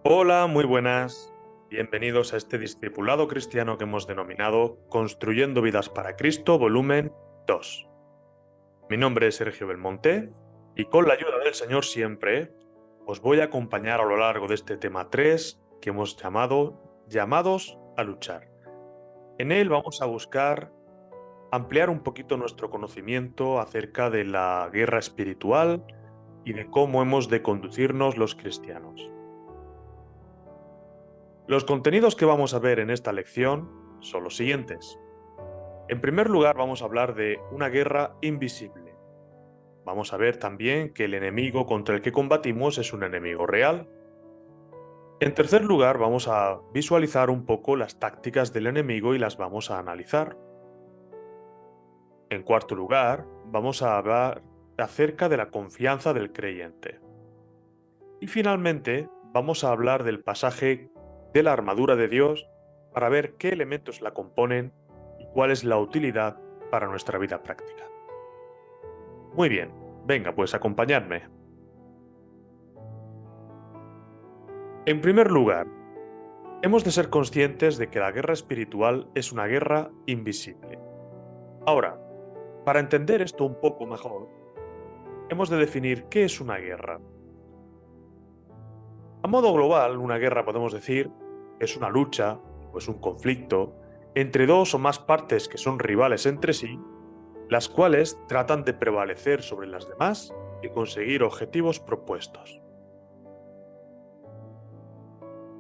Hola, muy buenas. Bienvenidos a este discipulado cristiano que hemos denominado Construyendo Vidas para Cristo, volumen 2. Mi nombre es Sergio Belmonte y con la ayuda del Señor siempre os voy a acompañar a lo largo de este tema 3 que hemos llamado Llamados a luchar. En él vamos a buscar ampliar un poquito nuestro conocimiento acerca de la guerra espiritual y de cómo hemos de conducirnos los cristianos. Los contenidos que vamos a ver en esta lección son los siguientes. En primer lugar, vamos a hablar de una guerra invisible. Vamos a ver también que el enemigo contra el que combatimos es un enemigo real. En tercer lugar, vamos a visualizar un poco las tácticas del enemigo y las vamos a analizar. En cuarto lugar, vamos a hablar acerca de la confianza del creyente. Y finalmente, vamos a hablar del pasaje de la armadura de Dios para ver qué elementos la componen y cuál es la utilidad para nuestra vida práctica. Muy bien, venga, pues acompañadme. En primer lugar, hemos de ser conscientes de que la guerra espiritual es una guerra invisible. Ahora, para entender esto un poco mejor, hemos de definir qué es una guerra. A modo global, una guerra podemos decir que es una lucha o es un conflicto entre dos o más partes que son rivales entre sí, las cuales tratan de prevalecer sobre las demás y conseguir objetivos propuestos.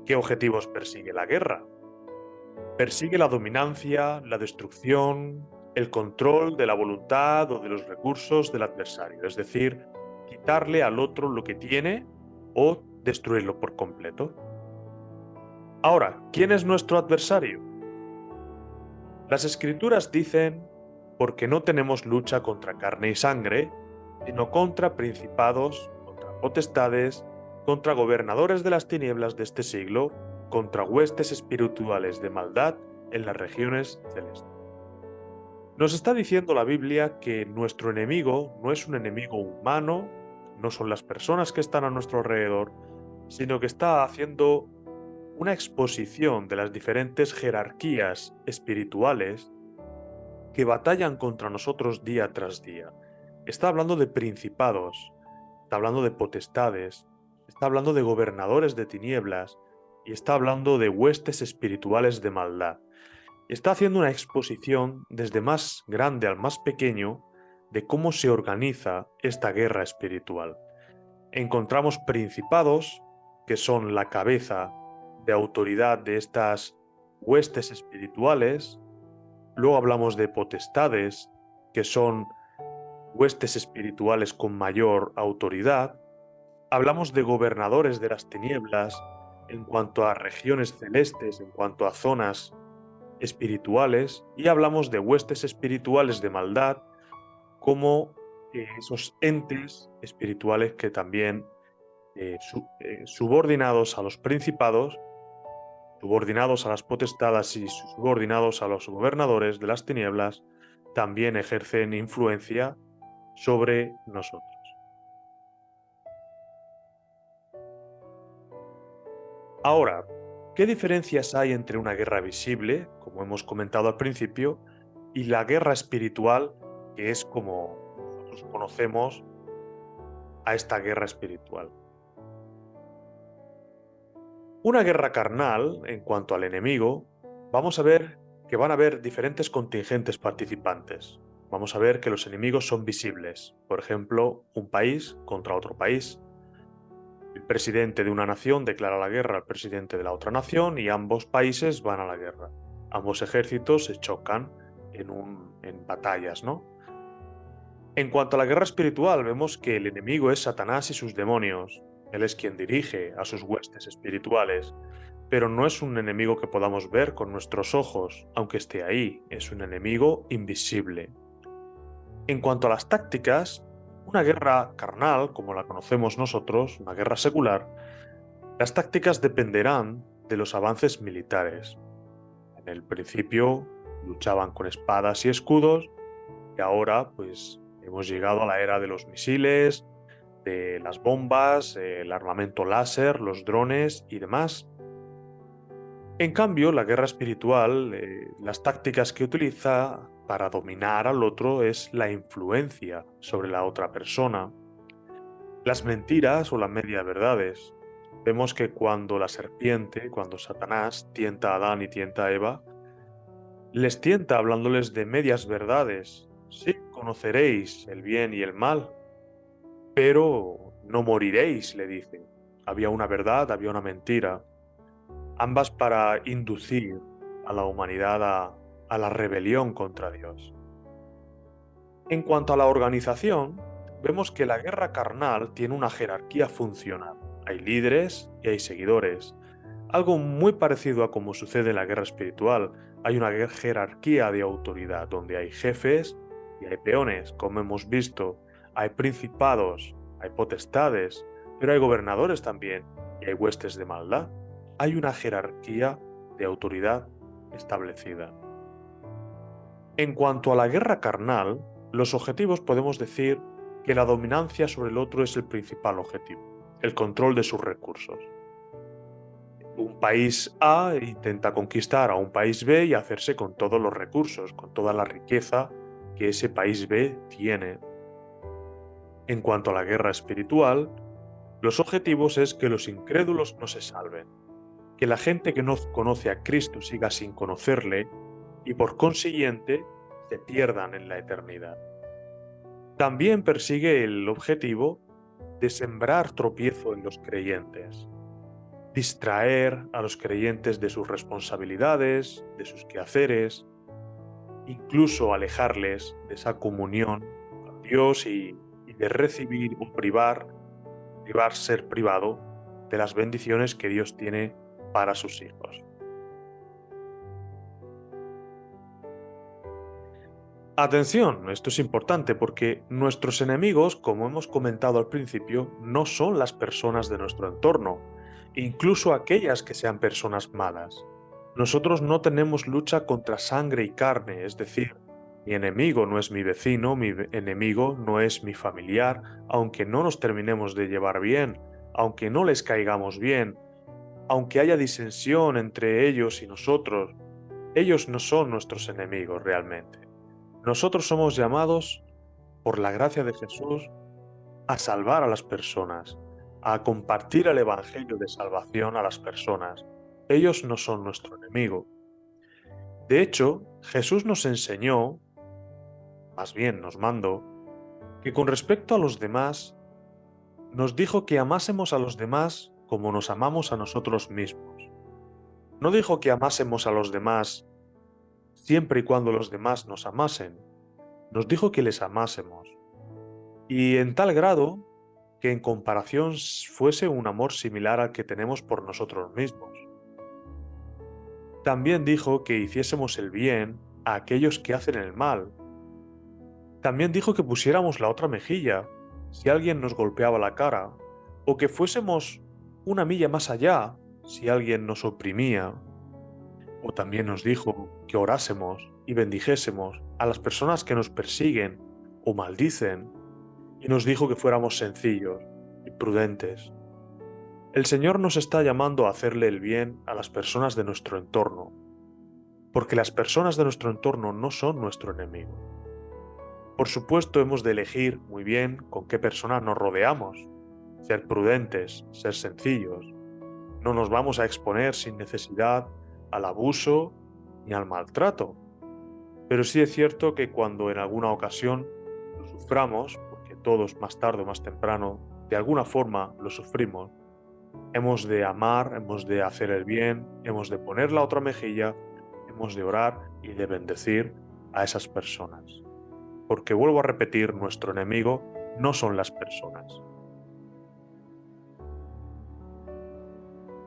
¿Qué objetivos persigue la guerra? Persigue la dominancia, la destrucción, el control de la voluntad o de los recursos del adversario, es decir, quitarle al otro lo que tiene o destruirlo por completo. Ahora, ¿quién es nuestro adversario? Las escrituras dicen, porque no tenemos lucha contra carne y sangre, sino contra principados, contra potestades, contra gobernadores de las tinieblas de este siglo, contra huestes espirituales de maldad en las regiones celestes. Nos está diciendo la Biblia que nuestro enemigo no es un enemigo humano, no son las personas que están a nuestro alrededor, sino que está haciendo una exposición de las diferentes jerarquías espirituales que batallan contra nosotros día tras día. Está hablando de principados, está hablando de potestades, está hablando de gobernadores de tinieblas y está hablando de huestes espirituales de maldad. Está haciendo una exposición desde más grande al más pequeño de cómo se organiza esta guerra espiritual. Encontramos principados, que son la cabeza de autoridad de estas huestes espirituales. Luego hablamos de potestades, que son huestes espirituales con mayor autoridad. Hablamos de gobernadores de las tinieblas en cuanto a regiones celestes, en cuanto a zonas espirituales. Y hablamos de huestes espirituales de maldad como esos entes espirituales que también subordinados a los principados, subordinados a las potestades y subordinados a los gobernadores de las tinieblas, también ejercen influencia sobre nosotros. Ahora, ¿qué diferencias hay entre una guerra visible, como hemos comentado al principio, y la guerra espiritual, que es como nosotros conocemos a esta guerra espiritual? Una guerra carnal, en cuanto al enemigo, vamos a ver que van a haber diferentes contingentes participantes. Vamos a ver que los enemigos son visibles. Por ejemplo, un país contra otro país. El presidente de una nación declara la guerra al presidente de la otra nación y ambos países van a la guerra. Ambos ejércitos se chocan en batallas, ¿no? En cuanto a la guerra espiritual, vemos que el enemigo es Satanás y sus demonios. Él es quien dirige a sus huestes espirituales, pero no es un enemigo que podamos ver con nuestros ojos, aunque esté ahí, es un enemigo invisible. En cuanto a las tácticas, una guerra carnal, como la conocemos nosotros, una guerra secular, las tácticas dependerán de los avances militares. En el principio luchaban con espadas y escudos y ahora pues hemos llegado a la era de los misiles, de las bombas, el armamento láser, los drones y demás. En cambio, la guerra espiritual, las tácticas que utiliza para dominar al otro es la influencia sobre la otra persona, las mentiras o las medias verdades. Vemos que cuando la serpiente, cuando Satanás tienta a Adán y tienta a Eva, les tienta hablándoles de medias verdades. Sí, conoceréis el bien y el mal, pero no moriréis, le dice. Había una verdad, había una mentira, ambas para inducir a la humanidad a la rebelión contra Dios. En cuanto a la organización, vemos que la guerra carnal tiene una jerarquía funcional. Hay líderes y hay seguidores. Algo muy parecido a como sucede en la guerra espiritual. Hay una jerarquía de autoridad donde hay jefes y hay peones, como hemos visto. Hay principados, hay potestades, pero hay gobernadores también y hay huestes de maldad. Hay una jerarquía de autoridad establecida. En cuanto a la guerra carnal, los objetivos podemos decir que la dominancia sobre el otro es el principal objetivo, el control de sus recursos. Un país A intenta conquistar a un país B y hacerse con todos los recursos, con toda la riqueza que ese país B tiene. En cuanto a la guerra espiritual, los objetivos es que los incrédulos no se salven, que la gente que no conoce a Cristo siga sin conocerle y por consiguiente se pierdan en la eternidad. También persigue el objetivo de sembrar tropiezo en los creyentes, distraer a los creyentes de sus responsabilidades, de sus quehaceres, incluso alejarles de esa comunión con Dios y de recibir o ser privado de las bendiciones que Dios tiene para sus hijos. Atención, esto es importante porque nuestros enemigos, como hemos comentado al principio, no son las personas de nuestro entorno, incluso aquellas que sean personas malas. Nosotros no tenemos lucha contra sangre y carne, es decir, mi enemigo no es mi vecino, enemigo no es mi familiar, aunque no nos terminemos de llevar bien, aunque no les caigamos bien, aunque haya disensión entre ellos y nosotros, ellos no son nuestros enemigos realmente. Nosotros somos llamados, por la gracia de Jesús, a salvar a las personas, a compartir el Evangelio de salvación a las personas. Ellos no son nuestro enemigo. De hecho, Jesús nos enseñó, más bien nos mandó, que con respecto a los demás, nos dijo que amásemos a los demás como nos amamos a nosotros mismos. No dijo que amásemos a los demás siempre y cuando los demás nos amasen. Nos dijo que les amásemos. Y en tal grado que en comparación fuese un amor similar al que tenemos por nosotros mismos. También dijo que hiciésemos el bien a aquellos que hacen el mal. También dijo que pusiéramos la otra mejilla si alguien nos golpeaba la cara, o que fuésemos una milla más allá si alguien nos oprimía. O también nos dijo que orásemos y bendijésemos a las personas que nos persiguen o maldicen, y nos dijo que fuéramos sencillos y prudentes. El Señor nos está llamando a hacerle el bien a las personas de nuestro entorno, porque las personas de nuestro entorno no son nuestro enemigo. Por supuesto, hemos de elegir muy bien con qué personas nos rodeamos, ser prudentes, ser sencillos. No nos vamos a exponer sin necesidad al abuso ni al maltrato. Pero sí es cierto que cuando en alguna ocasión lo suframos, porque todos más tarde o más temprano de alguna forma lo sufrimos, hemos de amar, hemos de hacer el bien, hemos de poner la otra mejilla, hemos de orar y de bendecir a esas personas. Porque vuelvo a repetir, nuestro enemigo no son las personas.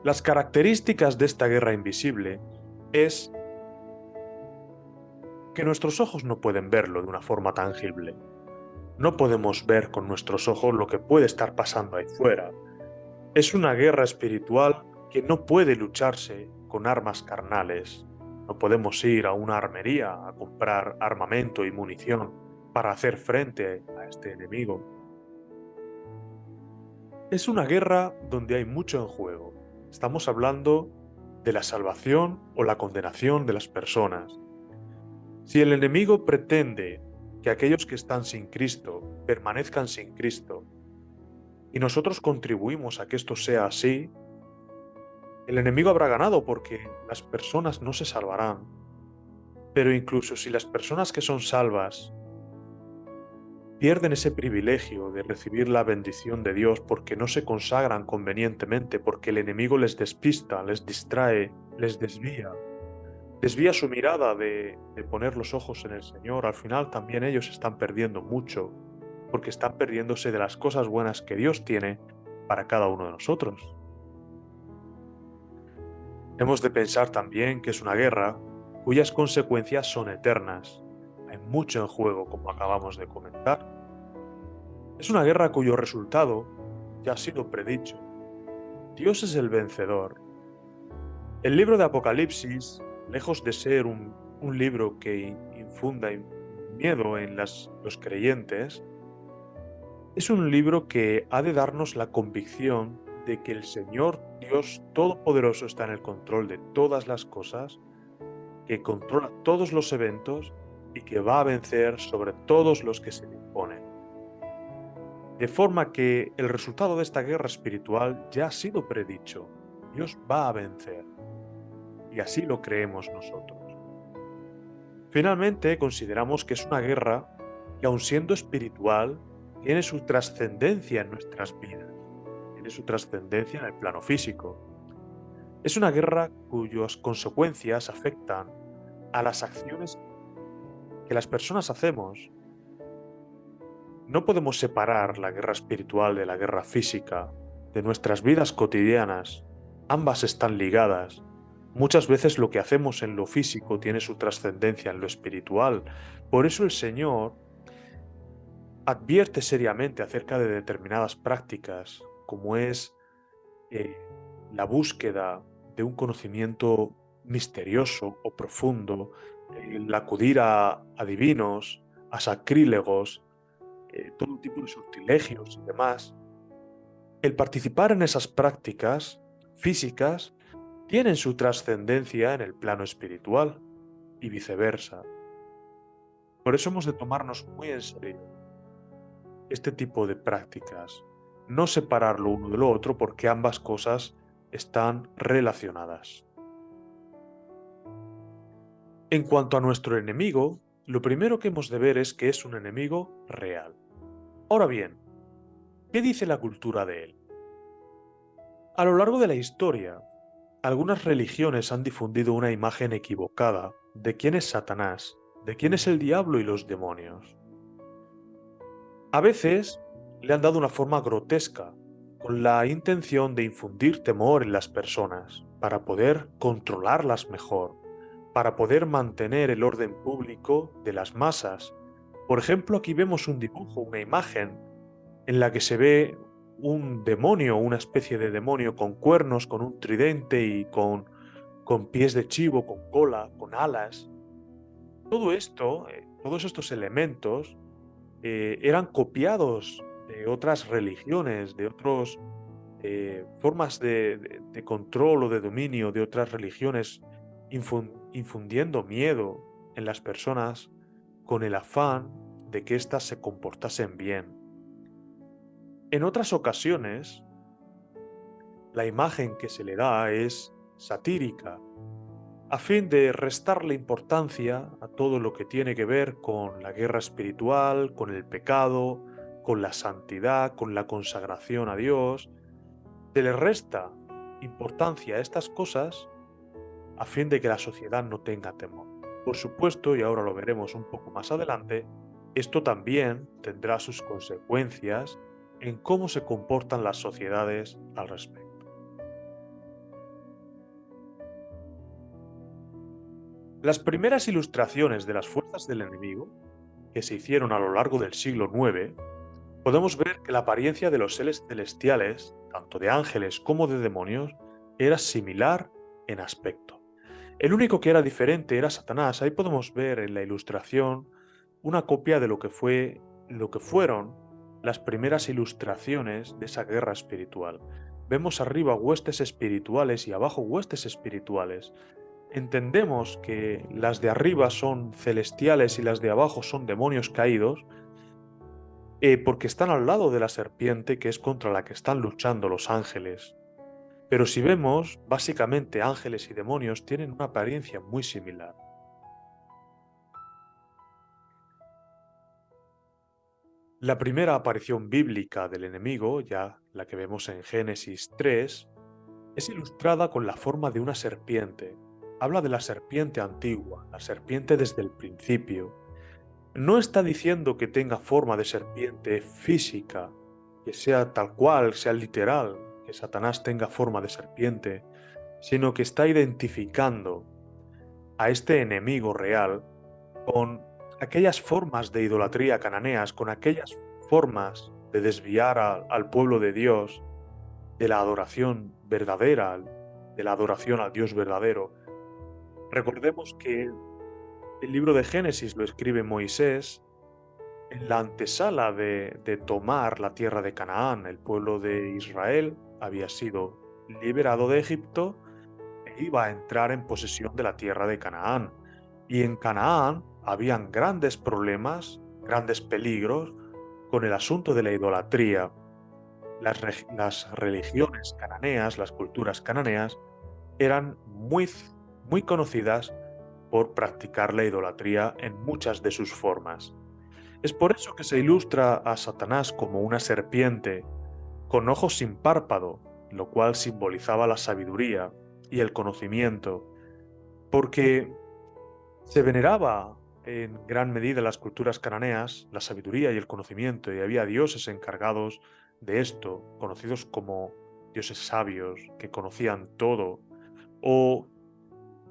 Las características de esta guerra invisible es que nuestros ojos no pueden verlo de una forma tangible. No podemos ver con nuestros ojos lo que puede estar pasando ahí fuera. Es una guerra espiritual que no puede lucharse con armas carnales. No podemos ir a una armería a comprar armamento y munición para hacer frente a este enemigo. Es una guerra donde hay mucho en juego. Estamos hablando de la salvación o la condenación de las personas. Si el enemigo pretende que aquellos que están sin Cristo permanezcan sin Cristo y nosotros contribuimos a que esto sea así, el enemigo habrá ganado porque las personas no se salvarán. Pero incluso si las personas que son salvas pierden ese privilegio de recibir la bendición de Dios porque no se consagran convenientemente, porque el enemigo les despista, les distrae, les desvía su mirada de poner los ojos en el Señor, al final también ellos están perdiendo mucho, porque están perdiéndose de las cosas buenas que Dios tiene para cada uno de nosotros. Hemos de pensar también que es una guerra cuyas consecuencias son eternas. Hay mucho en juego, como acabamos de comentar. Es una guerra cuyo resultado ya ha sido predicho. Dios es el vencedor. El libro de Apocalipsis, lejos de ser un libro que infunda miedo en los creyentes, es un libro que ha de darnos la convicción de que el Señor Dios Todopoderoso está en el control de todas las cosas, que controla todos los eventos y que va a vencer sobre todos los que se le imponen. De forma que el resultado de esta guerra espiritual ya ha sido predicho. Dios va a vencer. Y así lo creemos nosotros. Finalmente, consideramos que es una guerra que, aun siendo espiritual, tiene su trascendencia en nuestras vidas. Tiene su trascendencia en el plano físico. Es una guerra cuyas consecuencias afectan a las acciones que las personas hacemos. No podemos separar la guerra espiritual de la guerra física, de nuestras vidas cotidianas. Ambas están ligadas. Muchas veces lo que hacemos en lo físico tiene su trascendencia en lo espiritual. Por eso el Señor advierte seriamente acerca de determinadas prácticas, como es eh, la búsqueda de un conocimiento misterioso o profundo, el acudir a adivinos, a sacrílegos, todo tipo de sortilegios y demás. El participar en esas prácticas físicas tienen su trascendencia en el plano espiritual y viceversa. Por eso hemos de tomarnos muy en serio este tipo de prácticas, no separarlo uno de lo otro porque ambas cosas están relacionadas. En cuanto a nuestro enemigo, lo primero que hemos de ver es que es un enemigo real. Ahora bien, ¿qué dice la cultura de él? A lo largo de la historia, algunas religiones han difundido una imagen equivocada de quién es Satanás, de quién es el diablo y los demonios. A veces le han dado una forma grotesca, con la intención de infundir temor en las personas, para poder controlarlas mejor, para poder mantener el orden público de las masas. Por ejemplo, aquí vemos un dibujo, una imagen, en la que se ve un demonio, una especie de demonio con cuernos, con un tridente y con pies de chivo, con cola, con alas. Todo esto, todos estos elementos eran copiados de otras religiones, de otras formas de control o de dominio de otras religiones, infundiendo miedo en las personas con el afán de que éstas se comportasen bien. En otras ocasiones, la imagen que se le da es satírica, a fin de restarle importancia a todo lo que tiene que ver con la guerra espiritual, con el pecado, con la santidad, con la consagración a Dios. Se le resta importancia a estas cosas a fin de que la sociedad no tenga temor. Por supuesto, y ahora lo veremos un poco más adelante, esto también tendrá sus consecuencias en cómo se comportan las sociedades al respecto. Las primeras ilustraciones de las fuerzas del enemigo, que se hicieron a lo largo del siglo IX, podemos ver que la apariencia de los seres celestiales, tanto de ángeles como de demonios, era similar en aspecto. El único que era diferente era Satanás. Ahí podemos ver en la ilustración una copia de lo que fueron las primeras ilustraciones de esa guerra espiritual. Vemos arriba huestes espirituales y abajo huestes espirituales. Entendemos que las de arriba son celestiales y las de abajo son demonios caídos, porque están al lado de la serpiente, que es contra la que están luchando los ángeles. Pero si vemos, básicamente ángeles y demonios tienen una apariencia muy similar. La primera aparición bíblica del enemigo, ya la que vemos en Génesis 3, es ilustrada con la forma de una serpiente. Habla de la serpiente antigua, la serpiente desde el principio. No está diciendo que tenga forma de serpiente física, que sea tal cual, sea literal, que Satanás tenga forma de serpiente, sino que está identificando a este enemigo real con aquellas formas de idolatría cananeas, con aquellas formas de desviar al pueblo de Dios de la adoración verdadera, de la adoración al Dios verdadero. Recordemos que el libro de Génesis lo escribe Moisés en la antesala de tomar la tierra de Canaán. El pueblo de Israel había sido liberado de Egipto e iba a entrar en posesión de la tierra de Canaán. Y en Canaán habían grandes problemas, grandes peligros con el asunto de la idolatría. Las religiones cananeas, las culturas cananeas, eran muy conocidas por practicar la idolatría en muchas de sus formas. Es por eso que se ilustra a Satanás como una serpiente con ojos sin párpado, lo cual simbolizaba la sabiduría y el conocimiento, porque se veneraba en gran medida en las culturas cananeas la sabiduría y el conocimiento, y había dioses encargados de esto, conocidos como dioses sabios, que conocían todo, o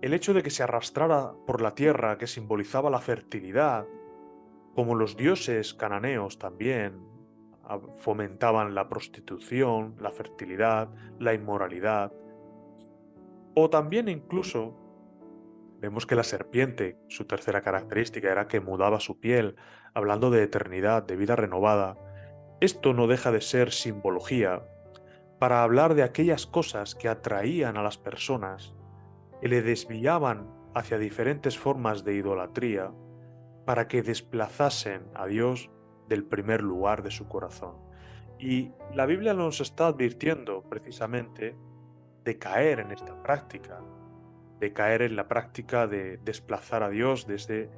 el hecho de que se arrastrara por la tierra, que simbolizaba la fertilidad, como los dioses cananeos también fomentaban la prostitución, la fertilidad, la inmoralidad, o también incluso vemos que la serpiente, su tercera característica era que mudaba su piel, hablando de eternidad, de vida renovada. Esto no deja de ser simbología para hablar de aquellas cosas que atraían a las personas y le desviaban hacia diferentes formas de idolatría para que desplazasen a Dios del primer lugar de su corazón. Y la Biblia nos está advirtiendo precisamente de caer en esta práctica, de caer en la práctica de desplazar a Dios desde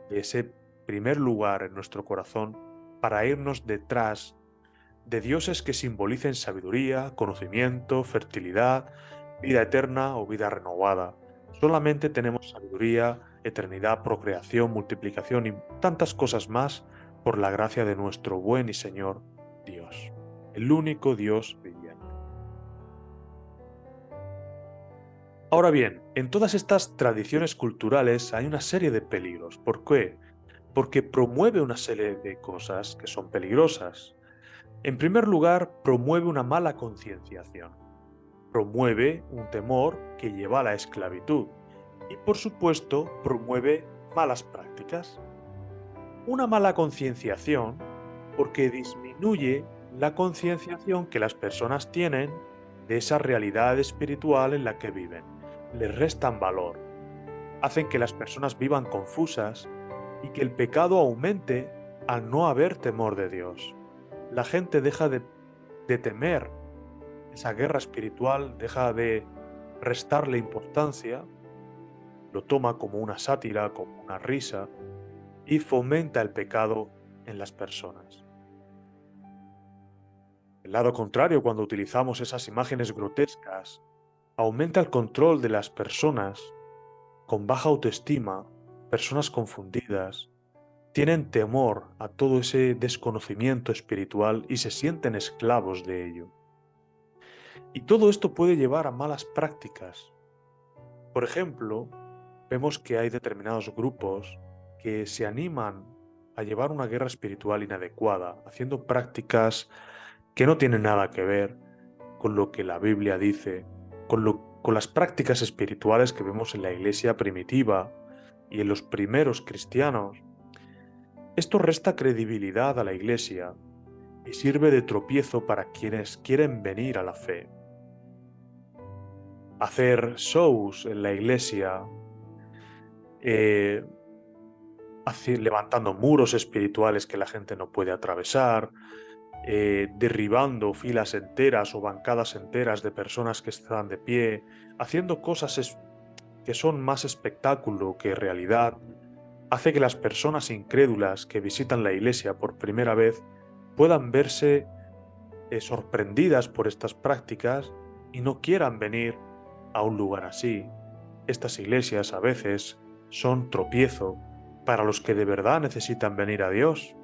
ese primer lugar en nuestro corazón para irnos detrás de dioses que simbolicen sabiduría, conocimiento, fertilidad, vida eterna o vida renovada. Solamente tenemos sabiduría, eternidad, procreación, multiplicación y tantas cosas más por la gracia de nuestro buen y Señor Dios, el único Dios viviente. Ahora bien, en todas estas tradiciones culturales hay una serie de peligros. ¿Por qué? Porque promueve una serie de cosas que son peligrosas. En primer lugar, promueve una mala concienciación. Promueve un temor que lleva a la esclavitud. Y por supuesto, promueve malas prácticas. Una mala concienciación porque disminuye la concienciación que las personas tienen de esa realidad espiritual en la que viven. Les restan valor, hacen que las personas vivan confusas y que el pecado aumente al no haber temor de Dios. La gente deja de temer esa guerra espiritual, deja de restarle importancia, lo toma como una sátira, como una risa, y fomenta el pecado en las personas. El lado contrario, cuando utilizamos esas imágenes grotescas, aumenta el control de las personas con baja autoestima, personas confundidas, tienen temor a todo ese desconocimiento espiritual y se sienten esclavos de ello. Y todo esto puede llevar a malas prácticas. Por ejemplo, vemos que hay determinados grupos que se animan a llevar una guerra espiritual inadecuada, haciendo prácticas que no tienen nada que ver con lo que la Biblia dice, con las prácticas espirituales que vemos en la iglesia primitiva y en los primeros cristianos. Esto resta credibilidad a la iglesia y sirve de tropiezo para quienes quieren venir a la fe. Hacer shows en la iglesia, eh, levantando muros espirituales que la gente no puede atravesar, derribando filas enteras o bancadas enteras de personas que están de pie, haciendo cosas que son más espectáculo que realidad, hace que las personas incrédulas que visitan la iglesia por primera vez puedan verse sorprendidas por estas prácticas y no quieran venir a un lugar así. Estas iglesias a veces son tropiezo para los que de verdad necesitan venir a Dios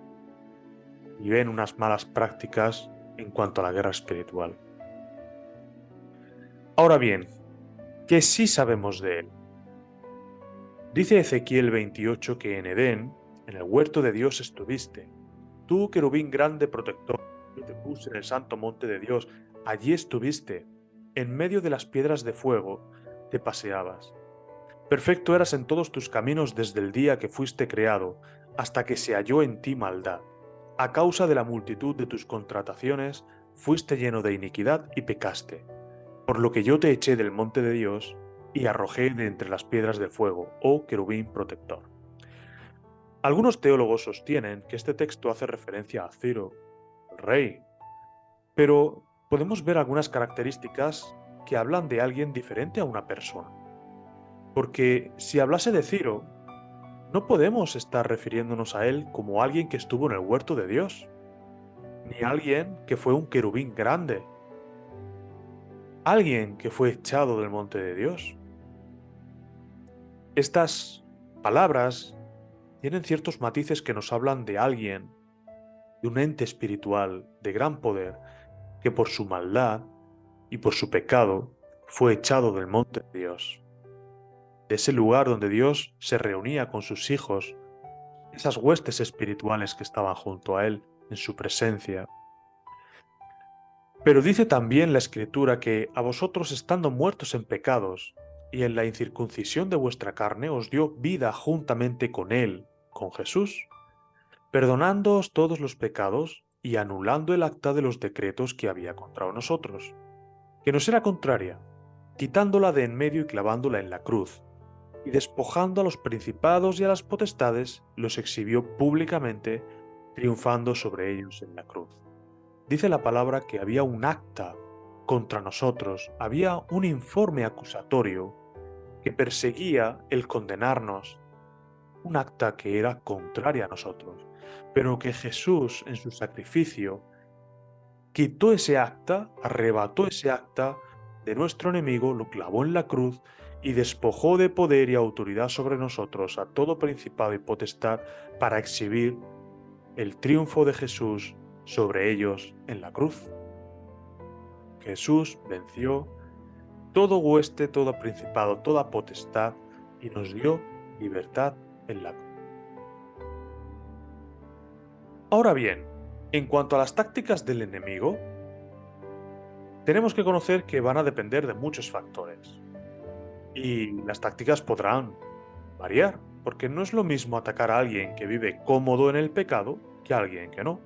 y ven unas malas prácticas en cuanto a la guerra espiritual. Ahora bien, ¿qué sí sabemos de él? Dice Ezequiel 28 que en Edén, en el huerto de Dios estuviste. Tú, querubín grande protector, yo te puse en el santo monte de Dios. Allí estuviste. En medio de las piedras de fuego te paseabas. Perfecto eras en todos tus caminos desde el día que fuiste creado, hasta que se halló en ti maldad. A causa de la multitud de tus contrataciones, fuiste lleno de iniquidad y pecaste. Por lo que yo te eché del monte de Dios y arrojé de entre las piedras de fuego, oh querubín protector. Algunos teólogos sostienen que este texto hace referencia a Ciro, el rey, pero podemos ver algunas características que hablan de alguien diferente a una persona. Porque si hablase de Ciro, no podemos estar refiriéndonos a él como alguien que estuvo en el huerto de Dios, ni alguien que fue un querubín grande, alguien que fue echado del monte de Dios. Estas palabras tienen ciertos matices que nos hablan de alguien, de un ente espiritual de gran poder, que por su maldad y por su pecado fue echado del monte de Dios, de ese lugar donde Dios se reunía con sus hijos, esas huestes espirituales que estaban junto a él en su presencia. Pero dice también la Escritura que a vosotros estando muertos en pecados y en la incircuncisión de vuestra carne os dio vida juntamente con él, con Jesús, perdonándoos todos los pecados y anulando el acta de los decretos que había contra nosotros, que nos era contraria, quitándola de en medio y clavándola en la cruz, y despojando a los principados y a las potestades, los exhibió públicamente, triunfando sobre ellos en la cruz. Dice la palabra que había un acta contra nosotros, había un informe acusatorio que perseguía el condenarnos, un acta que era contraria a nosotros, pero que Jesús en su sacrificio quitó ese acta, arrebató ese acta de nuestro enemigo, lo clavó en la cruz y despojó de poder y autoridad sobre nosotros a todo principado y potestad para exhibir el triunfo de Jesús sobre ellos en la cruz. Jesús venció todo hueste, todo principado, toda potestad y nos dio libertad en la cruz. Ahora bien, en cuanto a las tácticas del enemigo, tenemos que conocer que van a depender de muchos factores. Y las tácticas podrán variar, porque no es lo mismo atacar a alguien que vive cómodo en el pecado que a alguien que no.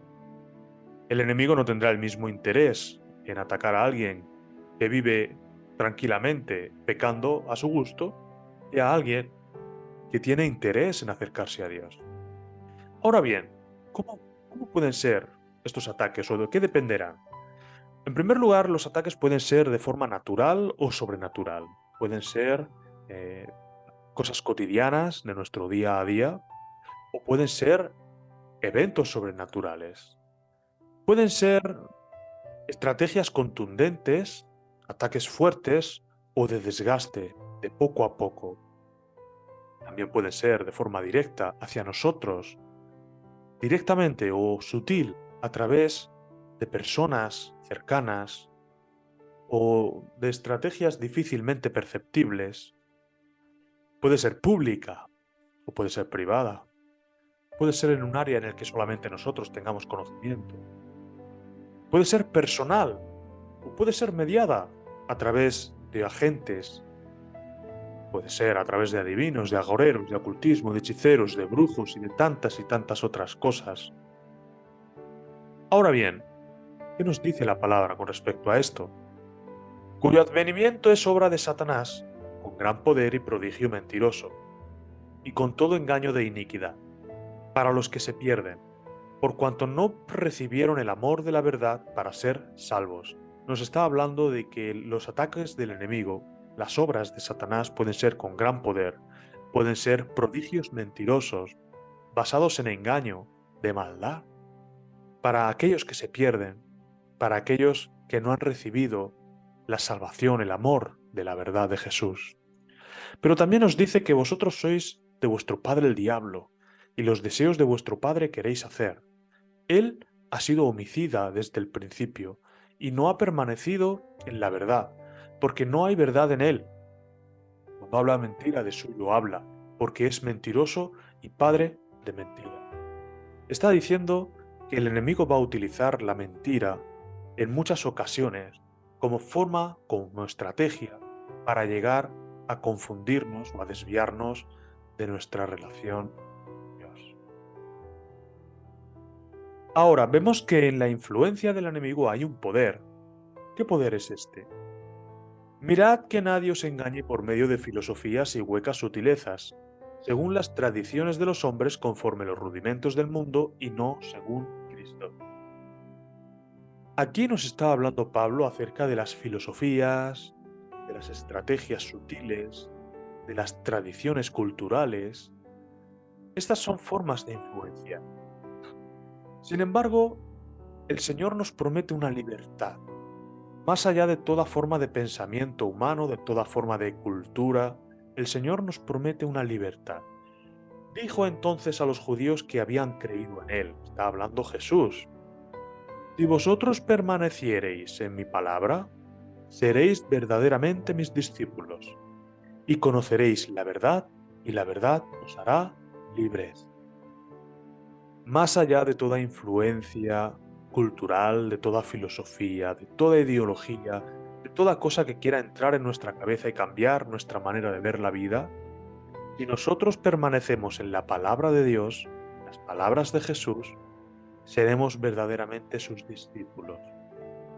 El enemigo no tendrá el mismo interés en atacar a alguien que vive tranquilamente pecando a su gusto que a alguien que tiene interés en acercarse a Dios. Ahora bien, ¿cómo pueden ser estos ataques o de qué dependerán? En primer lugar, los ataques pueden ser de forma natural o sobrenatural. Pueden ser eh, cosas cotidianas de nuestro día a día o pueden ser eventos sobrenaturales. Pueden ser estrategias contundentes, ataques fuertes o de desgaste, de poco a poco. También pueden ser de forma directa hacia nosotros, directamente o sutil a través de personas cercanas o de estrategias difícilmente perceptibles. Puede ser pública o puede ser privada. Puede ser en un área en el que solamente nosotros tengamos conocimiento. Puede ser personal o puede ser mediada a través de agentes. Puede ser a través de adivinos, de agoreros, de ocultismo, de hechiceros, de brujos y de tantas otras cosas. Ahora bien, ¿Qué nos dice la palabra con respecto a esto? Cuyo advenimiento es obra de Satanás, con gran poder y prodigio mentiroso, y con todo engaño de iniquidad, para los que se pierden, por cuanto no recibieron el amor de la verdad para ser salvos. Nos está hablando de que los ataques del enemigo, las obras de Satanás pueden ser con gran poder, pueden ser prodigios mentirosos, basados en engaño, de maldad, para aquellos que se pierden, para aquellos que no han recibido la salvación, el amor de la verdad de Jesús. Pero también nos dice que vosotros sois de vuestro padre el diablo, y los deseos de vuestro padre queréis hacer. Él ha sido homicida desde el principio, y no ha permanecido en la verdad, porque no hay verdad en él. Cuando habla mentira, de suyo habla, porque es mentiroso y padre de mentira. Está diciendo que el enemigo va a utilizar la mentira en muchas ocasiones como forma, como estrategia, para llegar a confundirnos o a desviarnos de nuestra relación con Dios. Ahora, vemos que en la influencia del enemigo hay un poder. ¿Qué poder es este? Mirad que nadie os engañe por medio de filosofías y huecas sutilezas, según las tradiciones de los hombres conforme los rudimentos del mundo y no según Cristo. Aquí nos está hablando Pablo acerca de las filosofías, de las estrategias sutiles, de las tradiciones culturales. Estas son formas de influencia. Sin embargo, el Señor nos promete una libertad, más allá de toda forma de pensamiento humano, de toda forma de cultura. El Señor nos promete una libertad. Dijo entonces a los judíos que habían creído en Él, está hablando Jesús: si vosotros permaneciereis en mi palabra, seréis verdaderamente mis discípulos, y conoceréis la verdad, y la verdad os hará libres. Más allá de toda influencia cultural, de toda filosofía, de toda ideología, de toda cosa que quiera entrar en nuestra cabeza y cambiar nuestra manera de ver la vida, si nosotros permanecemos en la palabra de Dios, las palabras de Jesús, seremos verdaderamente sus discípulos.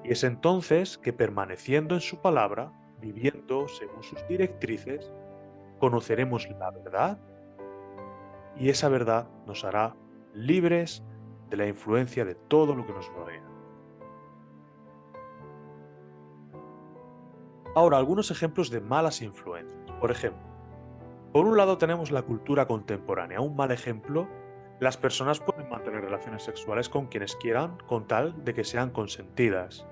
Y es entonces que, permaneciendo en su palabra, viviendo según sus directrices, conoceremos la verdad, y esa verdad nos hará libres de la influencia de todo lo que nos rodea. Ahora, algunos ejemplos de malas influencias. Por ejemplo, por un lado tenemos la cultura contemporánea. Un mal ejemplo: las personas pueden mantener relaciones sexuales con quienes quieran con tal de que sean consentidas.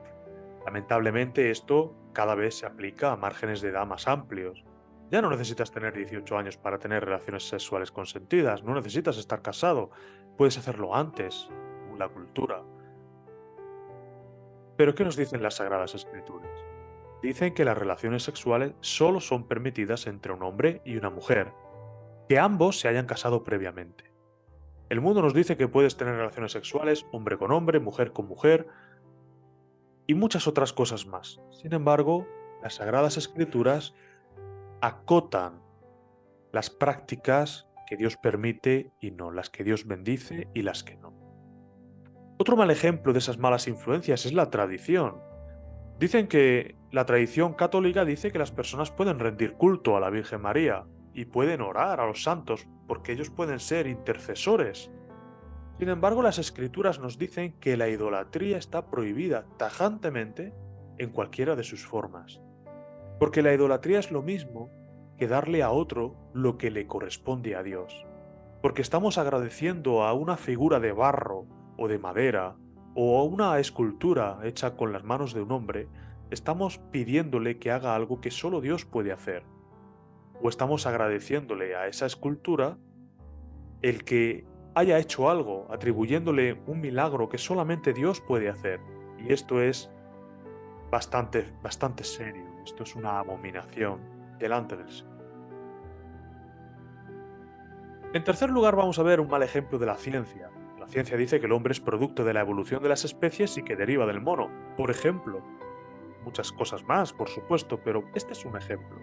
Lamentablemente esto cada vez se aplica a márgenes de edad más amplios. Ya no necesitas tener 18 años para tener relaciones sexuales consentidas, no necesitas estar casado, puedes hacerlo antes, según la cultura. Pero ¿qué nos dicen las Sagradas Escrituras? Dicen que las relaciones sexuales solo son permitidas entre un hombre y una mujer, que ambos se hayan casado previamente. El mundo nos dice que puedes tener relaciones sexuales hombre con hombre, mujer con mujer, y muchas otras cosas más. Sin embargo, las Sagradas Escrituras acotan las prácticas que Dios permite y no, las que Dios bendice y las que no. Otro mal ejemplo de esas malas influencias es la tradición. Dicen que la tradición católica dice que las personas pueden rendir culto a la Virgen María y pueden orar a los santos porque ellos pueden ser intercesores. Sin embargo, las Escrituras nos dicen que la idolatría está prohibida tajantemente en cualquiera de sus formas. Porque la idolatría es lo mismo que darle a otro lo que le corresponde a Dios. Porque estamos agradeciendo a una figura de barro o de madera o a una escultura hecha con las manos de un hombre, estamos pidiéndole que haga algo que solo Dios puede hacer. O estamos agradeciéndole a esa escultura el que haya hecho algo, atribuyéndole un milagro que solamente Dios puede hacer. Y esto es bastante serio. Esto es una abominación delante del Señor. En tercer lugar, vamos a ver un mal ejemplo de la ciencia. La ciencia dice que el hombre es producto de la evolución de las especies y que deriva del mono, por ejemplo. Muchas cosas más, por supuesto, pero este es un ejemplo.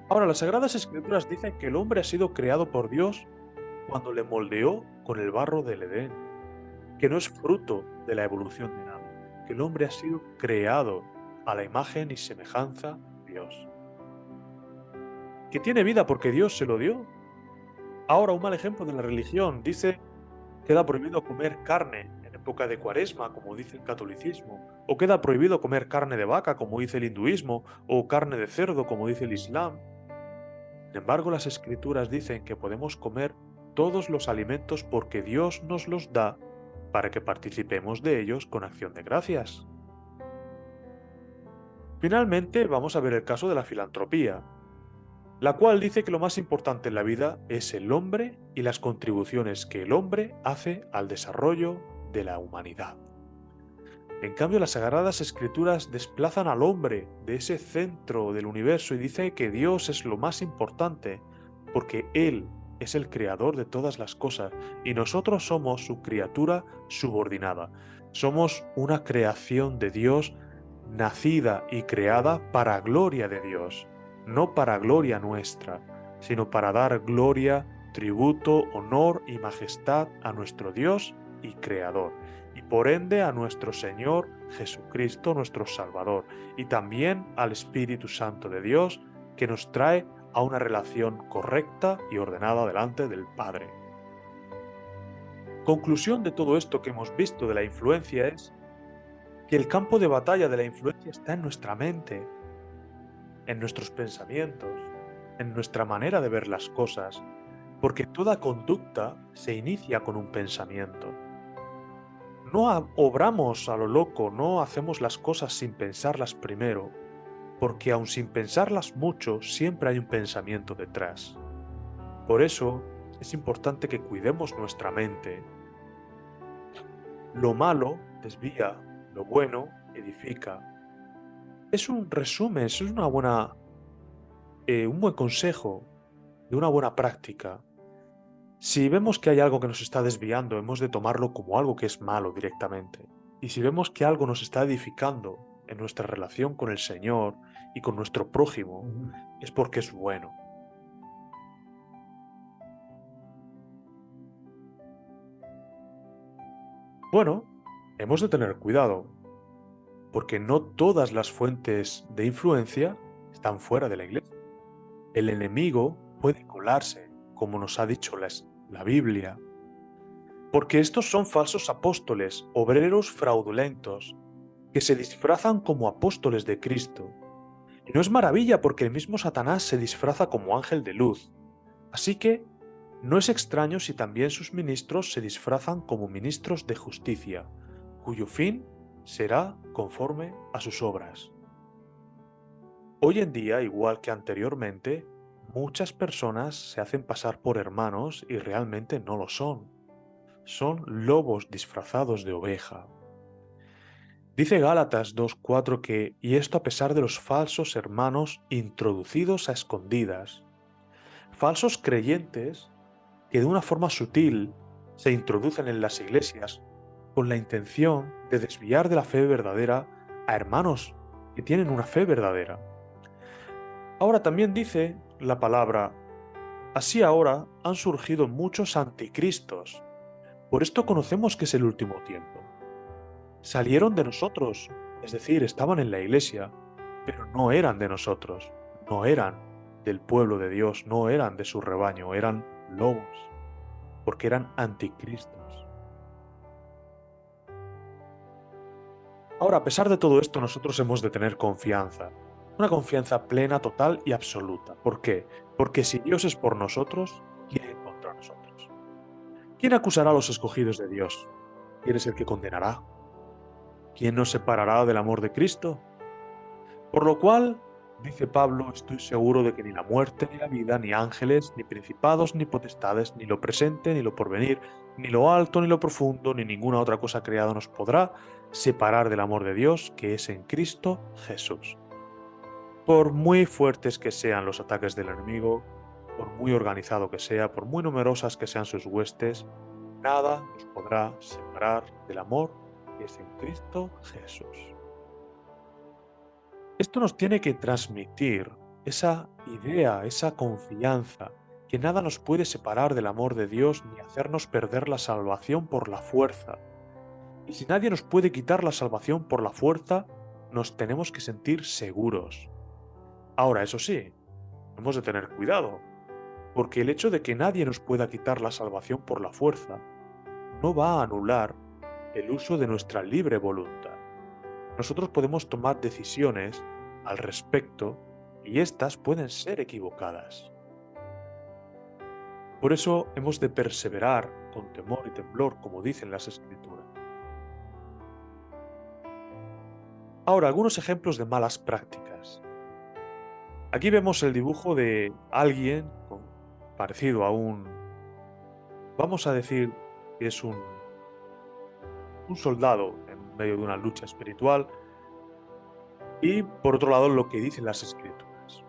Ahora, las Sagradas Escrituras dicen que el hombre ha sido creado por Dios cuando le moldeó con el barro del Edén, que no es fruto de la evolución de nada. que el hombre ha sido creado a la imagen y semejanza de Dios. Que tiene vida porque Dios se lo dio. Ahora un mal ejemplo de la religión. Dice que queda prohibido comer carne en época de Cuaresma, como dice el catolicismo. O queda prohibido comer carne de vaca, como dice el hinduismo. O carne de cerdo, como dice el islam. Sin embargo, las escrituras dicen que podemos comer todos los alimentos porque Dios nos los da para que participemos de ellos con acción de gracias. Finalmente, vamos a ver el caso de la filantropía, la cual dice que lo más importante en la vida es el hombre y las contribuciones que el hombre hace al desarrollo de la humanidad. En cambio, las Sagradas Escrituras desplazan al hombre de ese centro del universo y dice que Dios es lo más importante, porque Él es el creador de todas las cosas y nosotros somos su criatura subordinada. Somos una creación de Dios nacida y creada para gloria de Dios, no para gloria nuestra, sino para dar gloria, tributo, honor y majestad a nuestro Dios y Creador, y por ende a nuestro Señor Jesucristo, nuestro Salvador, y también al Espíritu Santo de Dios, que nos trae a una relación correcta y ordenada delante del Padre. Conclusión de todo esto que hemos visto de la influencia es que el campo de batalla de la influencia está en nuestra mente, en nuestros pensamientos, en nuestra manera de ver las cosas, porque toda conducta se inicia con un pensamiento. No obramos a lo loco, no hacemos las cosas sin pensarlas primero, porque aun sin pensarlas mucho, siempre hay un pensamiento detrás. Por eso es importante que cuidemos nuestra mente. Lo malo desvía, lo bueno edifica. Es un resumen, es un buen consejo de una buena práctica. Si vemos que hay algo que nos está desviando, hemos de tomarlo como algo que es malo directamente. Y si vemos que algo nos está edificando en nuestra relación con el Señor y con nuestro prójimo, es porque es bueno. Bueno, hemos de tener cuidado, porque no todas las fuentes de influencia están fuera de la iglesia. El enemigo puede colarse, como nos ha dicho la Biblia, porque estos son falsos apóstoles, obreros fraudulentos, que se disfrazan como apóstoles de Cristo. Y no es maravilla porque el mismo Satanás se disfraza como ángel de luz. Así que no es extraño si también sus ministros se disfrazan como ministros de justicia, cuyo fin será conforme a sus obras. Hoy en día, igual que anteriormente, muchas personas se hacen pasar por hermanos y realmente no lo son. Son lobos disfrazados de oveja. Dice Gálatas 2:4 que, y esto a pesar de los falsos hermanos introducidos a escondidas, falsos creyentes que de una forma sutil se introducen en las iglesias con la intención de desviar de la fe verdadera a hermanos que tienen una fe verdadera. Ahora también dice la palabra, así ahora han surgido muchos anticristos. Por esto conocemos que es el último tiempo. Salieron de nosotros, es decir, estaban en la iglesia, pero no eran de nosotros, no eran del pueblo de Dios, no eran de su rebaño, eran lobos, porque eran anticristos. Ahora, a pesar de todo esto, nosotros hemos de tener confianza, una confianza plena, total y absoluta. ¿Por qué? Porque si Dios es por nosotros, ¿quién contra nosotros? ¿Quién acusará a los escogidos de Dios? ¿Quién es el que condenará? ¿Quién nos separará del amor de Cristo? Por lo cual, dice Pablo, estoy seguro de que ni la muerte, ni la vida, ni ángeles, ni principados, ni potestades, ni lo presente, ni lo porvenir, ni lo alto, ni lo profundo, ni ninguna otra cosa creada nos podrá separar del amor de Dios que es en Cristo Jesús. Por muy fuertes que sean los ataques del enemigo, por muy organizado que sea, por muy numerosas que sean sus huestes, nada nos podrá separar del amor que es en Cristo Jesús. Esto nos tiene que transmitir esa idea, esa confianza, que nada nos puede separar del amor de Dios ni hacernos perder la salvación por la fuerza. Y si nadie nos puede quitar la salvación por la fuerza, nos tenemos que sentir seguros. Ahora, eso sí, hemos de tener cuidado, porque el hecho de que nadie nos pueda quitar la salvación por la fuerza no va a anular el uso de nuestra libre voluntad. Nosotros podemos tomar decisiones al respecto y éstas pueden ser equivocadas. Por eso hemos de perseverar con temor y temblor, como dicen las Escrituras. Ahora, algunos ejemplos de malas prácticas. Aquí vemos el dibujo de alguien parecido a vamos a decir que es un soldado en medio de una lucha espiritual, y por otro lado lo que dicen las Escrituras.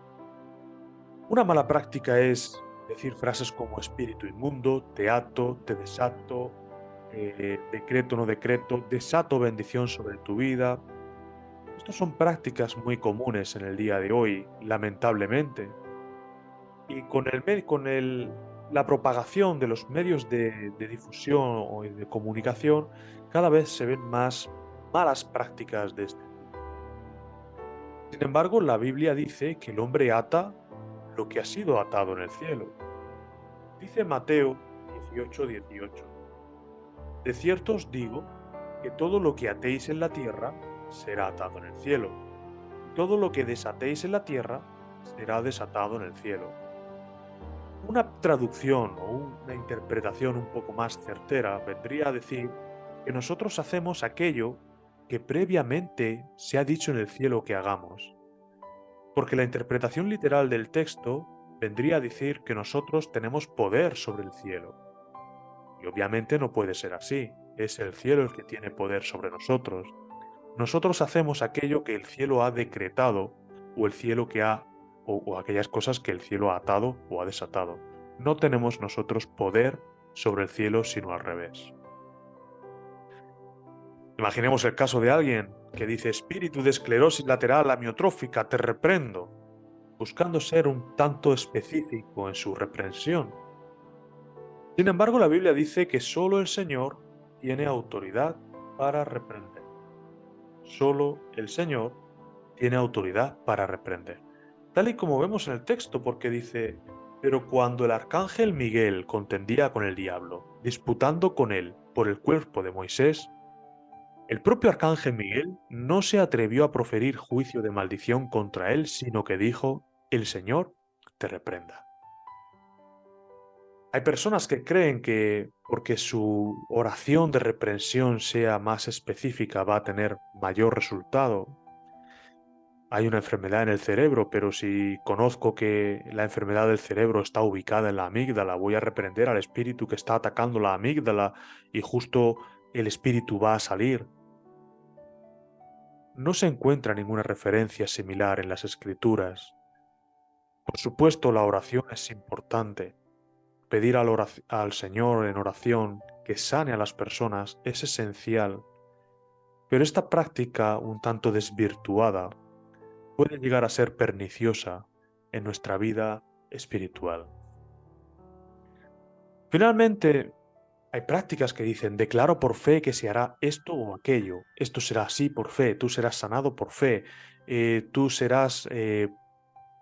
Una mala práctica es decir frases como espíritu inmundo, te ato, te desato, decreto no decreto, desato bendición sobre tu vida. Estas son prácticas muy comunes en el día de hoy, lamentablemente. Y la propagación de los medios de difusión o de comunicación, cada vez se ven más malas prácticas de este tipo. Sin embargo, la Biblia dice que el hombre ata lo que ha sido atado en el cielo. Dice Mateo 18:18: de cierto os digo que todo lo que atéis en la tierra será atado en el cielo, y todo lo que desatéis en la tierra será desatado en el cielo. Una traducción o una interpretación un poco más certera vendría a decir que nosotros hacemos aquello que previamente se ha dicho en el cielo que hagamos, porque la interpretación literal del texto vendría a decir que nosotros tenemos poder sobre el cielo. Y obviamente no puede ser así, es el cielo el que tiene poder sobre nosotros. Nosotros hacemos aquello que el cielo ha decretado, o el cielo que o aquellas cosas que el cielo ha atado o ha desatado. No tenemos nosotros poder sobre el cielo, sino al revés. Imaginemos el caso de alguien que dice: espíritu de esclerosis lateral amiotrófica, te reprendo, buscando ser un tanto específico en su reprensión. Sin embargo, la Biblia dice que solo el Señor tiene autoridad para reprender. Solo el Señor tiene autoridad para reprender. Tal y como vemos en el texto, porque dice: pero cuando el arcángel Miguel contendía con el diablo, disputando con él por el cuerpo de Moisés, el propio arcángel Miguel no se atrevió a proferir juicio de maldición contra él, sino que dijo: el Señor te reprenda. Hay personas que creen que porque su oración de reprensión sea más específica va a tener mayor resultado. Hay una enfermedad en el cerebro, pero si conozco que la enfermedad del cerebro está ubicada en la amígdala, voy a reprender al espíritu que está atacando la amígdala y justo el espíritu va a salir. No se encuentra ninguna referencia similar en las Escrituras. Por supuesto, la oración es importante. Pedir al Señor en oración que sane a las personas es esencial, pero esta práctica un tanto desvirtuada puede llegar a ser perniciosa en nuestra vida espiritual. Finalmente, hay prácticas que dicen: declaro por fe que se hará esto o aquello, esto será así por fe, tú serás sanado por fe, tú serás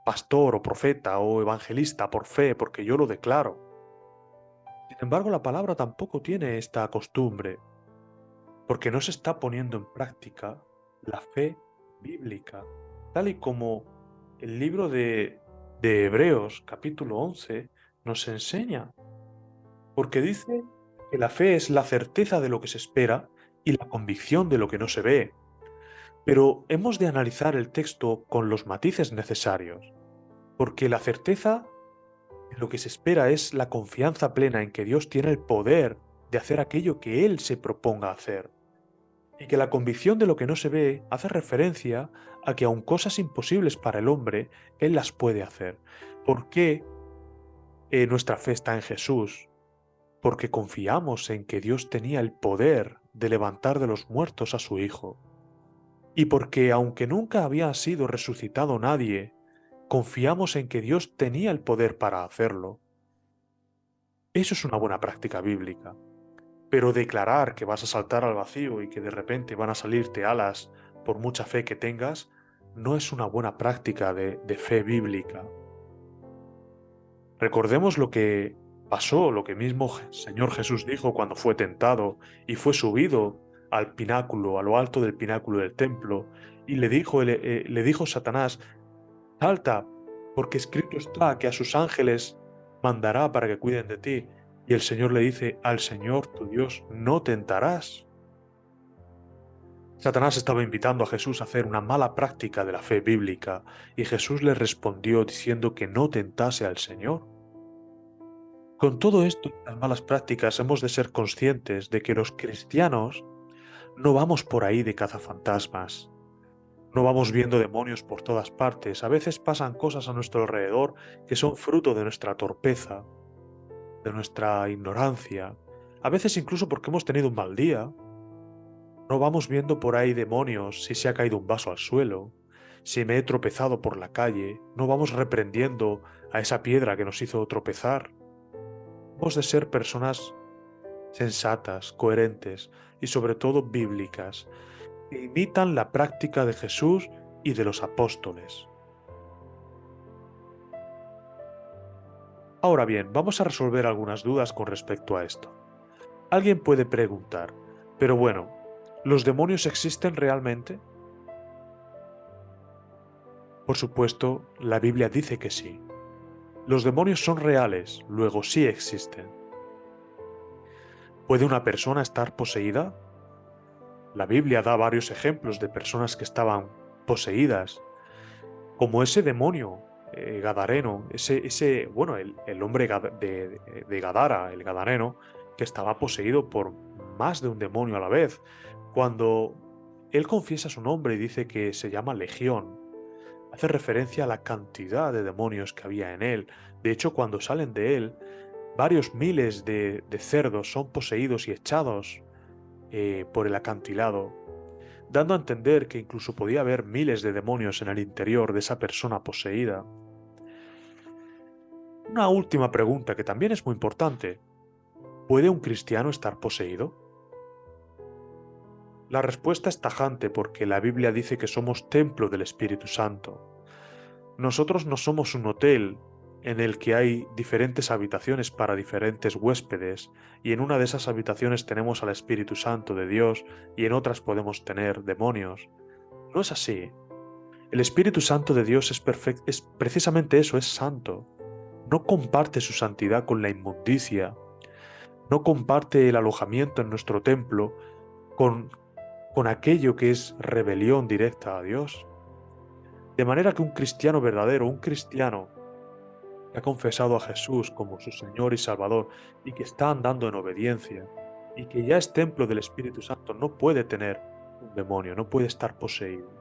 pastor o profeta o evangelista por fe, porque yo lo declaro. Sin embargo, la palabra tampoco tiene esta costumbre, porque no se está poniendo en práctica la fe bíblica, tal y como el libro de Hebreos capítulo 11 nos enseña, porque dice que la fe es la certeza de lo que se espera y la convicción de lo que no se ve. Pero hemos de analizar el texto con los matices necesarios, porque la certeza de lo que se espera es la confianza plena en que Dios tiene el poder de hacer aquello que Él se proponga hacer. Y que la convicción de lo que no se ve hace referencia a que aun cosas imposibles para el hombre, Él las puede hacer. ¿Por qué nuestra fe está en Jesús? Porque confiamos en que Dios tenía el poder de levantar de los muertos a su Hijo. Y porque aunque nunca había sido resucitado nadie, confiamos en que Dios tenía el poder para hacerlo. Eso es una buena práctica bíblica. Pero declarar que vas a saltar al vacío y que de repente van a salirte alas por mucha fe que tengas, no es una buena práctica de fe bíblica. Recordemos lo que pasó, lo que mismo Señor Jesús dijo cuando fue tentado y fue subido al pináculo, a lo alto del pináculo del templo, y le dijo Satanás: salta, porque escrito está que a sus ángeles mandará para que cuiden de ti. Y el Señor le dice: al Señor tu Dios no tentarás. Satanás estaba invitando a Jesús a hacer una mala práctica de la fe bíblica, y Jesús le respondió diciendo que no tentase al Señor. Con todo esto, las malas prácticas, hemos de ser conscientes de que los cristianos no vamos por ahí de cazafantasmas, no vamos viendo demonios por todas partes. A veces pasan cosas a nuestro alrededor que son fruto de nuestra torpeza, de nuestra ignorancia, a veces incluso porque hemos tenido un mal día. No vamos viendo por ahí demonios si se ha caído un vaso al suelo, si me he tropezado por la calle, no vamos reprendiendo a esa piedra que nos hizo tropezar. Hemos de ser personas sensatas, coherentes y sobre todo bíblicas, que imitan la práctica de Jesús y de los apóstoles. Ahora bien, vamos a resolver algunas dudas con respecto a esto. Alguien puede preguntar, pero bueno, ¿los demonios existen realmente? Por supuesto, la Biblia dice que sí. Los demonios son reales, luego sí existen. ¿Puede una persona estar poseída? La Biblia da varios ejemplos de personas que estaban poseídas, como ese demonio gadareno, bueno, el hombre de Gadara, el gadareno, que estaba poseído por más de un demonio a la vez. Cuando él confiesa su nombre y dice que se llama Legión, hace referencia a la cantidad de demonios que había en él. De hecho, cuando salen de él, varios miles de cerdos son poseídos y echados por el acantilado, dando a entender que incluso podía haber miles de demonios en el interior de esa persona poseída. Una última pregunta que también es muy importante. ¿Puede un cristiano estar poseído? La respuesta es tajante porque la Biblia dice que somos templo del Espíritu Santo. Nosotros no somos un hotel en el que hay diferentes habitaciones para diferentes huéspedes, y en una de esas habitaciones tenemos al Espíritu Santo de Dios y en otras podemos tener demonios. No es así. El Espíritu Santo de Dios es precisamente eso, es santo. No comparte su santidad con la inmundicia, no comparte el alojamiento en nuestro templo con, con aquello que es rebelión directa a Dios. De manera que un cristiano verdadero, un cristiano que ha confesado a Jesús como su Señor y Salvador y que está andando en obediencia y que ya es templo del Espíritu Santo, no puede tener un demonio, no puede estar poseído.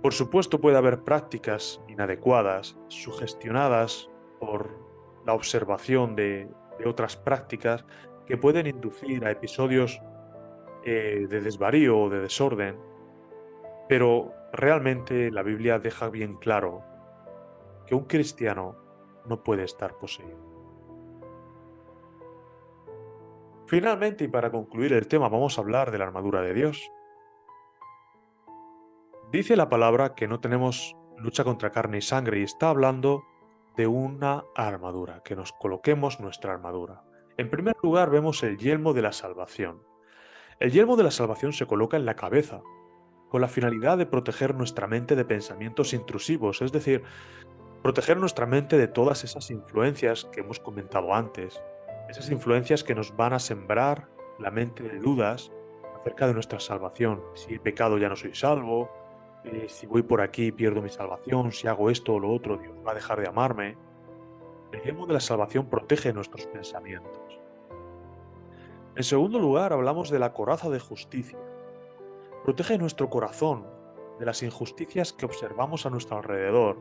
Por supuesto, puede haber prácticas inadecuadas, sugestionadas por la observación de otras prácticas que pueden inducir a episodios de desvarío o de desorden, pero realmente la Biblia deja bien claro que un cristiano no puede estar poseído. Finalmente, y para concluir el tema, vamos a hablar de la armadura de Dios. Dice la palabra que no tenemos lucha contra carne y sangre y está hablando de una armadura, que nos coloquemos nuestra armadura. En primer lugar, vemos el yelmo de la salvación. El yelmo de la salvación se coloca en la cabeza, con la finalidad de proteger nuestra mente de pensamientos intrusivos, es decir, proteger nuestra mente de todas esas influencias que hemos comentado antes, esas influencias que nos van a sembrar la mente de dudas acerca de nuestra salvación. Si he pecado ya no soy salvo, si voy por aquí pierdo mi salvación, si hago esto o lo otro Dios va a dejar de amarme. El yelmo de la salvación protege nuestros pensamientos. En segundo lugar, hablamos de la coraza de justicia. Protege nuestro corazón de las injusticias que observamos a nuestro alrededor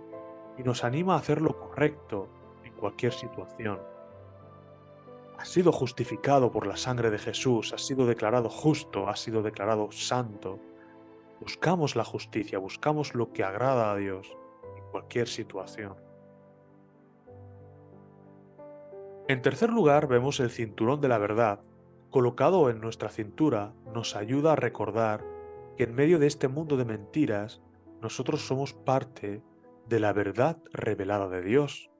y nos anima a hacer lo correcto en cualquier situación. Has sido justificado por la sangre de Jesús, has sido declarado justo, has sido declarado santo. Buscamos la justicia, buscamos lo que agrada a Dios en cualquier situación. En tercer lugar, vemos el cinturón de la verdad. Colocado en nuestra cintura, nos ayuda a recordar que en medio de este mundo de mentiras, nosotros somos parte de la verdad revelada de Dios.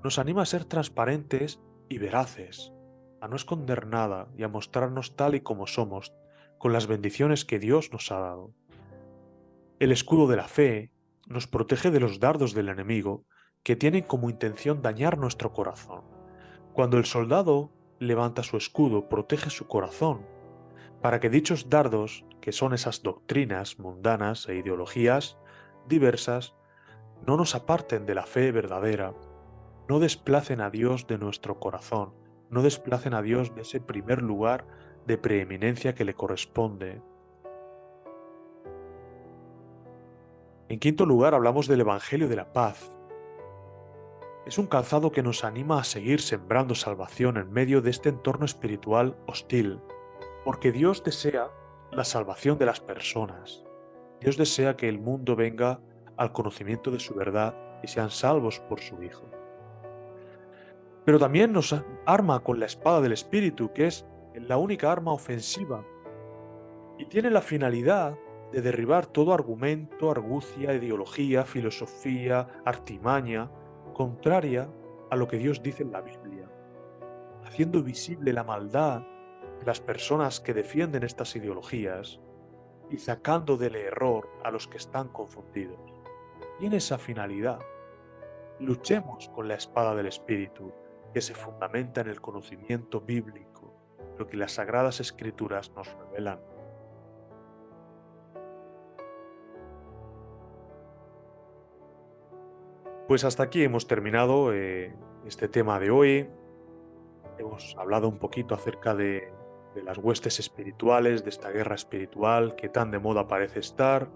Nos anima a ser transparentes y veraces, a no esconder nada y a mostrarnos tal y como somos, con las bendiciones que Dios nos ha dado. El escudo de la fe nos protege de los dardos del enemigo que tienen como intención dañar nuestro corazón. Cuando el soldado levanta su escudo, protege su corazón, para que dichos dardos, que son esas doctrinas mundanas e ideologías diversas, no nos aparten de la fe verdadera, no desplacen a Dios de nuestro corazón, no desplacen a Dios de ese primer lugar de preeminencia que le corresponde. En quinto lugar, hablamos del Evangelio de la Paz. Es un calzado que nos anima a seguir sembrando salvación en medio de este entorno espiritual hostil, porque Dios desea la salvación de las personas. Dios desea que el mundo venga al conocimiento de su verdad y sean salvos por su Hijo. Pero también nos arma con la espada del Espíritu, que es la única arma ofensiva, y tiene la finalidad de derribar todo argumento, argucia, ideología, filosofía, artimaña, contraria a lo que Dios dice en la Biblia, haciendo visible la maldad de las personas que defienden estas ideologías y sacando del error a los que están confundidos. Y en esa finalidad, luchemos con la espada del Espíritu, que se fundamenta en el conocimiento bíblico, lo que las Sagradas Escrituras nos revelan. Pues hasta aquí hemos terminado este tema de hoy. Hemos hablado un poquito acerca de las huestes espirituales, de esta guerra espiritual que tan de moda parece estar,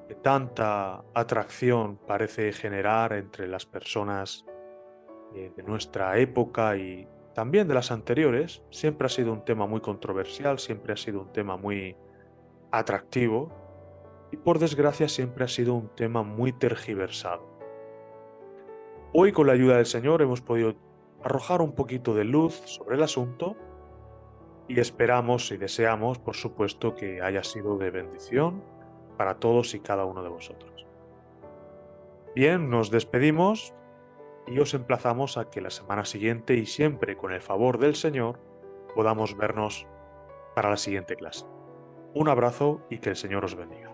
que tanta atracción parece generar entre las personas de nuestra época y también de las anteriores. Siempre ha sido un tema muy controversial, siempre ha sido un tema muy atractivo y por desgracia siempre ha sido un tema muy tergiversado. Hoy con la ayuda del Señor hemos podido arrojar un poquito de luz sobre el asunto y esperamos y deseamos, por supuesto, que haya sido de bendición para todos y cada uno de vosotros. Bien, nos despedimos y os emplazamos a que la semana siguiente y siempre con el favor del Señor podamos vernos para la siguiente clase. Un abrazo y que el Señor os bendiga.